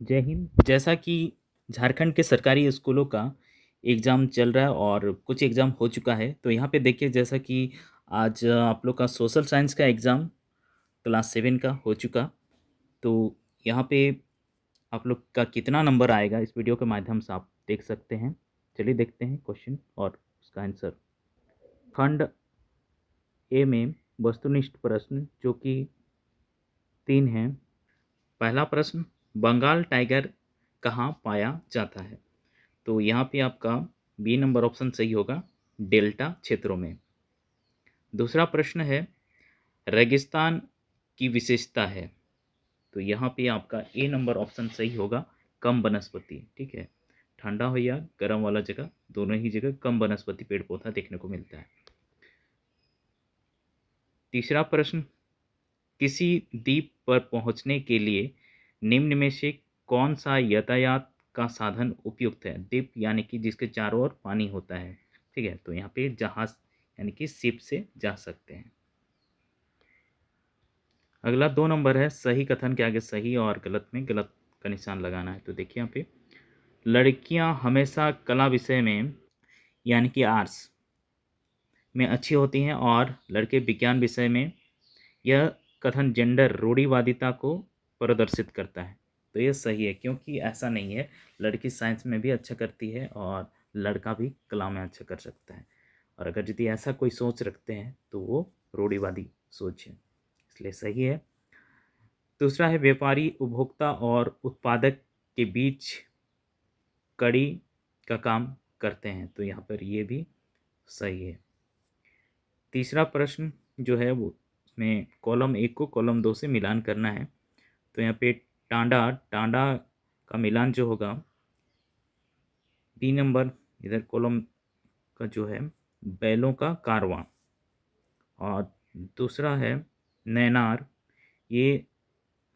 जय हिंद। जैसा कि झारखंड के सरकारी स्कूलों का एग्ज़ाम चल रहा है और कुछ एग्ज़ाम हो चुका है, तो यहाँ पे देखिए जैसा कि आज आप लोग का सोशल साइंस का एग्ज़ाम क्लास 7 का हो चुका। तो यहाँ पे आप लोग का कितना नंबर आएगा इस वीडियो के माध्यम से आप देख सकते हैं। चलिए देखते हैं क्वेश्चन और उसका आंसर। खंड ए में वस्तुनिष्ठ प्रश्न जो कि 3 हैं। पहला प्रश्न, बंगाल टाइगर कहाँ पाया जाता है? तो यहाँ पे आपका बी नंबर ऑप्शन सही होगा, डेल्टा क्षेत्रों में। दूसरा प्रश्न है, रेगिस्तान की विशेषता है? तो यहाँ पे आपका ए नंबर ऑप्शन सही होगा, कम वनस्पति। ठीक है, ठंडा हो या गर्म वाला जगह, दोनों ही जगह कम वनस्पति पेड़ पौधा देखने को मिलता है। तीसरा प्रश्न, किसी द्वीप पर पहुंचने के लिए निम्न में से कौन सा यातायात का साधन उपयुक्त है? द्वीप यानी कि जिसके चारों ओर पानी होता है। ठीक है, तो यहाँ पे जहाज यानी कि शिप से जा सकते हैं। अगला 2 नंबर है, सही कथन के आगे सही और गलत में गलत का निशान लगाना है। तो देखिए यहाँ पे, लड़कियां हमेशा कला विषय में यानी कि आर्ट्स में अच्छी होती हैं और लड़के विज्ञान विषय में। यह कथन जेंडर रूढ़िवादिता को प्रदर्शित करता है। तो ये सही है, क्योंकि ऐसा नहीं है, लड़की साइंस में भी अच्छा करती है और लड़का भी कला में अच्छा कर सकता है। और अगर यदि ऐसा कोई सोच रखते हैं तो वो रूढ़िवादी सोच है, इसलिए सही है। दूसरा है, व्यापारी उपभोक्ता और उत्पादक के बीच कड़ी का काम करते हैं। तो यहाँ पर ये भी सही है। तीसरा प्रश्न जो है वो, उसमें कॉलम 1 को कॉलम 2 से मिलान करना है। तो यहाँ पे टांडा टांडा का मिलान जो होगा, बी नंबर इधर कॉलम का जो है, बैलों का कारवां। और दूसरा है नैनार, ये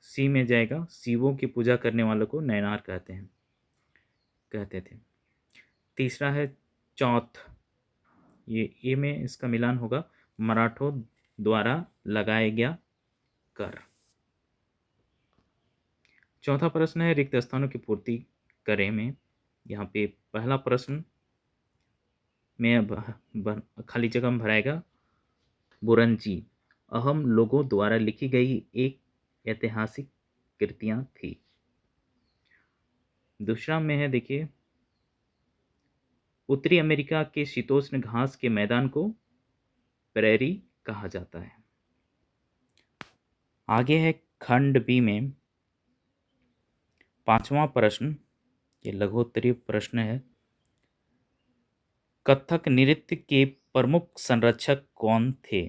सी में जाएगा, शिवों की पूजा करने वालों को नैनार कहते थे। तीसरा है चौथ, ये ए में इसका मिलान होगा, मराठों द्वारा लगाया गया कर। चौथा प्रश्न है, रिक्त स्थानों की पूर्ति करें में। यहाँ पे पहला प्रश्न में खाली जगह में भराएगा बुरंजी अहम लोगों द्वारा लिखी गई एक ऐतिहासिक कृतियां थी। दूसरा में है, देखिए, उत्तरी अमेरिका के शीतोष्ण घास के मैदान को प्रेरी कहा जाता है। आगे है खंड बी में पांचवा प्रश्न, ये लघुत्तरीय प्रश्न है। कथक नृत्य के प्रमुख संरक्षक कौन थे?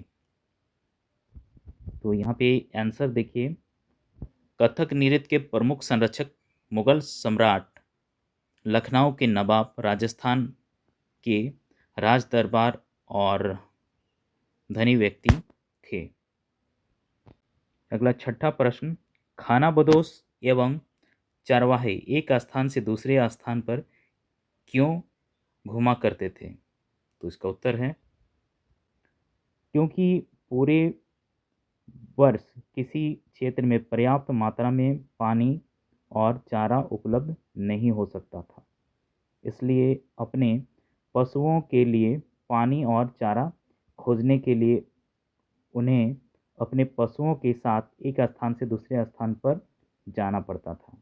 तो यहाँ पे आंसर देखिए, कथक नृत्य के प्रमुख संरक्षक मुगल सम्राट, लखनऊ के नवाब, राजस्थान के राज दरबार और धनी व्यक्ति थे। अगला छठा प्रश्न, खानाबदोश एवं चरवाहे एक स्थान से दूसरे स्थान पर क्यों घुमा करते थे? तो इसका उत्तर है, क्योंकि पूरे वर्ष किसी क्षेत्र में पर्याप्त मात्रा में पानी और चारा उपलब्ध नहीं हो सकता था, इसलिए अपने पशुओं के लिए पानी और चारा खोजने के लिए उन्हें अपने पशुओं के साथ एक स्थान से दूसरे स्थान पर जाना पड़ता था।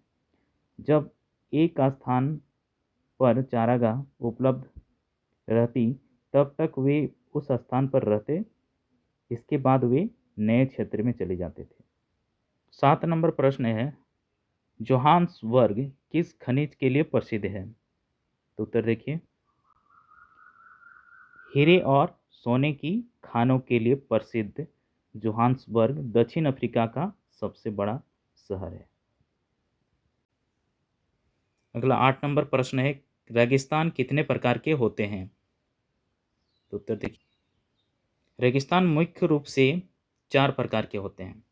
जब एक स्थान पर चारागाह उपलब्ध रहती तब तक वे उस स्थान पर रहते, इसके बाद वे नए क्षेत्र में चले जाते थे। 7 नंबर प्रश्न है, जोहान्सबर्ग किस खनिज के लिए प्रसिद्ध है? तो उत्तर देखिए, हीरे और सोने की खानों के लिए प्रसिद्ध जोहान्सबर्ग दक्षिण अफ्रीका का सबसे बड़ा शहर है। अगला 8 नंबर प्रश्न है, रेगिस्तान कितने प्रकार के होते हैं? तो उत्तर देखिए, रेगिस्तान मुख्य रूप से 4 प्रकार के होते हैं,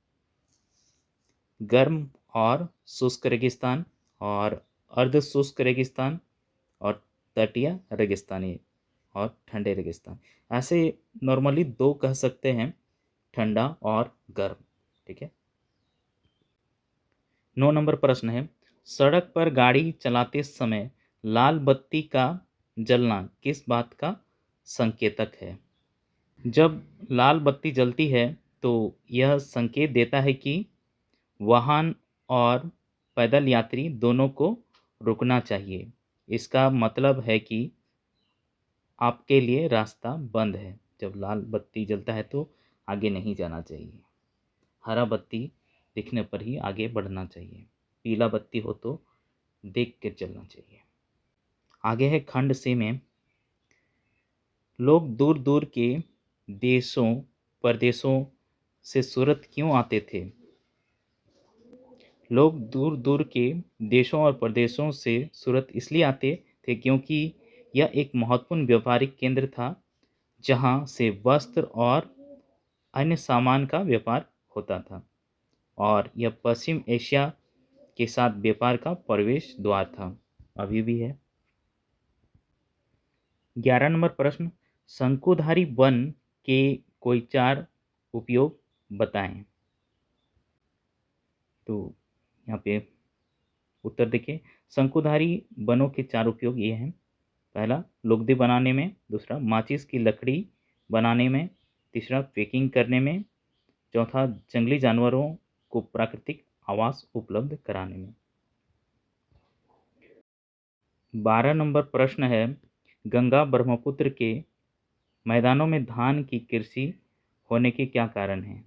गर्म और शुष्क रेगिस्तान और अर्ध शुष्क रेगिस्तान और तटीय रेगिस्तानी और ठंडे रेगिस्तान। ऐसे नॉर्मली 2 कह सकते हैं, ठंडा और गर्म। ठीक है। 9 नंबर प्रश्न है, सड़क पर गाड़ी चलाते समय लाल बत्ती का जलना किस बात का संकेतक है? जब लाल बत्ती जलती है तो यह संकेत देता है कि वाहन और पैदल यात्री दोनों को रुकना चाहिए। इसका मतलब है कि आपके लिए रास्ता बंद है। जब लाल बत्ती जलता है तो आगे नहीं जाना चाहिए। हरा बत्ती दिखने पर ही आगे बढ़ना चाहिए। पीला बत्ती हो तो देख के चलना चाहिए। आगे है खंड सी में, लोग दूर दूर के देशों प्रदेशों से सूरत क्यों आते थे? लोग दूर दूर के देशों और प्रदेशों से सूरत इसलिए आते थे क्योंकि यह एक महत्वपूर्ण व्यापारिक केंद्र था जहां से वस्त्र और अन्य सामान का व्यापार होता था, और यह पश्चिम एशिया के साथ व्यापार का प्रवेश द्वार था, अभी भी है। 11 नंबर प्रश्न, शंकुधारी वन के कोई 4 उपयोग बताएं। तो यहाँ पे उत्तर देखिए, शंकुधारी वनों के 4 उपयोग ये हैं। पहला, लुगदी बनाने में। दूसरा, माचिस की लकड़ी बनाने में। तीसरा, पैकिंग करने में। चौथा, जंगली जानवरों को प्राकृतिक आवास उपलब्ध कराने में। 12 नंबर प्रश्न है, गंगा ब्रह्मपुत्र के मैदानों में धान की कृषि होने के क्या कारण हैं?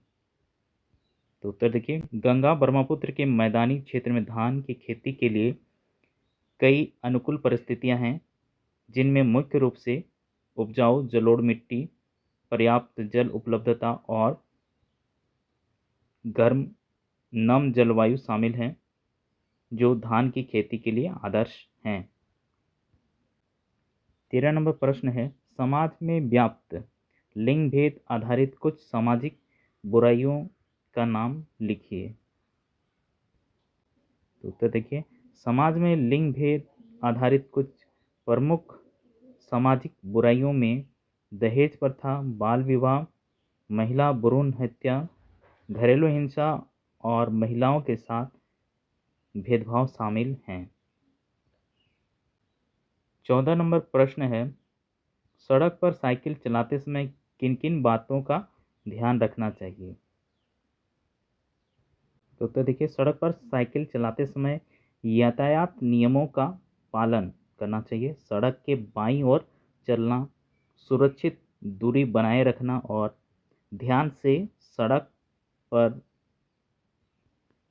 तो उत्तर देखिए, गंगा ब्रह्मपुत्र के मैदानी क्षेत्र में धान की खेती के लिए कई अनुकूल परिस्थितियां हैं, जिनमें मुख्य रूप से उपजाऊ जलोढ़ मिट्टी, पर्याप्त जल उपलब्धता और गर्म नम जलवायु शामिल हैं, जो धान की खेती के लिए आदर्श हैं। 13 नंबर प्रश्न है, समाज में व्याप्त लिंग भेद आधारित कुछ सामाजिक बुराइयों का नाम लिखिए। तो उत्तर देखिए, समाज में लिंग भेद आधारित कुछ प्रमुख सामाजिक बुराइयों में दहेज प्रथा, बाल विवाह, महिला भ्रूण हत्या, घरेलू हिंसा और महिलाओं के साथ भेदभाव शामिल हैं। 14 नंबर प्रश्न है, सड़क पर साइकिल चलाते समय किन किन बातों का ध्यान रखना चाहिए? तो उत्तर देखिए, सड़क पर साइकिल चलाते समय यातायात नियमों का पालन करना चाहिए। सड़क के बाईं ओर चलना, सुरक्षित दूरी बनाए रखना और ध्यान से सड़क पर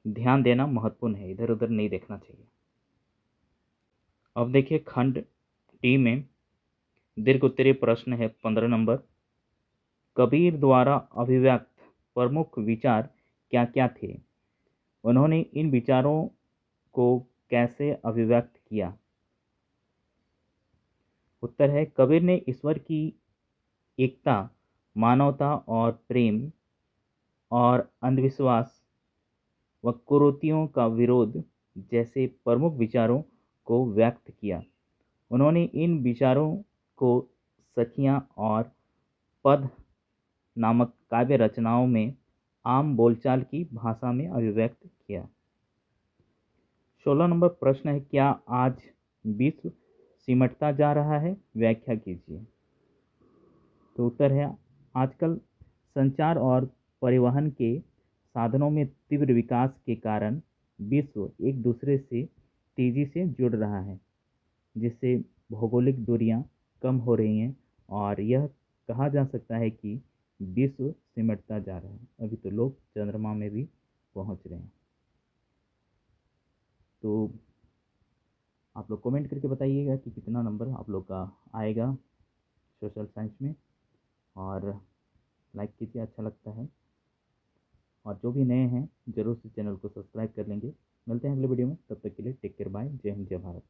ध्यान देना महत्वपूर्ण है। इधर उधर नहीं देखना चाहिए। अब देखिए खंड टी में दीर्घ उत्तरीय प्रश्न है 15 नंबर, कबीर द्वारा अभिव्यक्त प्रमुख विचार क्या क्या थे? उन्होंने इन विचारों को कैसे अभिव्यक्त किया? उत्तर है, कबीर ने ईश्वर की एकता, मानवता और प्रेम और अंधविश्वास व कुरीतियों का विरोध जैसे प्रमुख विचारों को व्यक्त किया। उन्होंने इन विचारों को सखियां और पद नामक काव्य रचनाओं में आम बोलचाल की भाषा में अभिव्यक्त किया। 16 नंबर प्रश्न है, क्या आज विश्व सिमटता जा रहा है? व्याख्या कीजिए। तो उत्तर है, आजकल संचार और परिवहन के साधनों में तीव्र विकास के कारण विश्व एक दूसरे से तेजी से जुड़ रहा है, जिससे भौगोलिक दूरियां कम हो रही हैं और यह कहा जा सकता है कि विश्व सिमटता जा रहा है। अभी तो लोग चंद्रमा में भी पहुंच रहे हैं। तो आप लोग कमेंट करके बताइएगा कि कितना नंबर आप लोग का आएगा सोशल साइंस में, और लाइक कीजिए अच्छा लगता है, और जो भी नए हैं ज़रूर से चैनल को सब्सक्राइब कर लेंगे। मिलते हैं अगले वीडियो में, तब तक के लिए टेक केयर, बाय, जय हिंद जय भारत।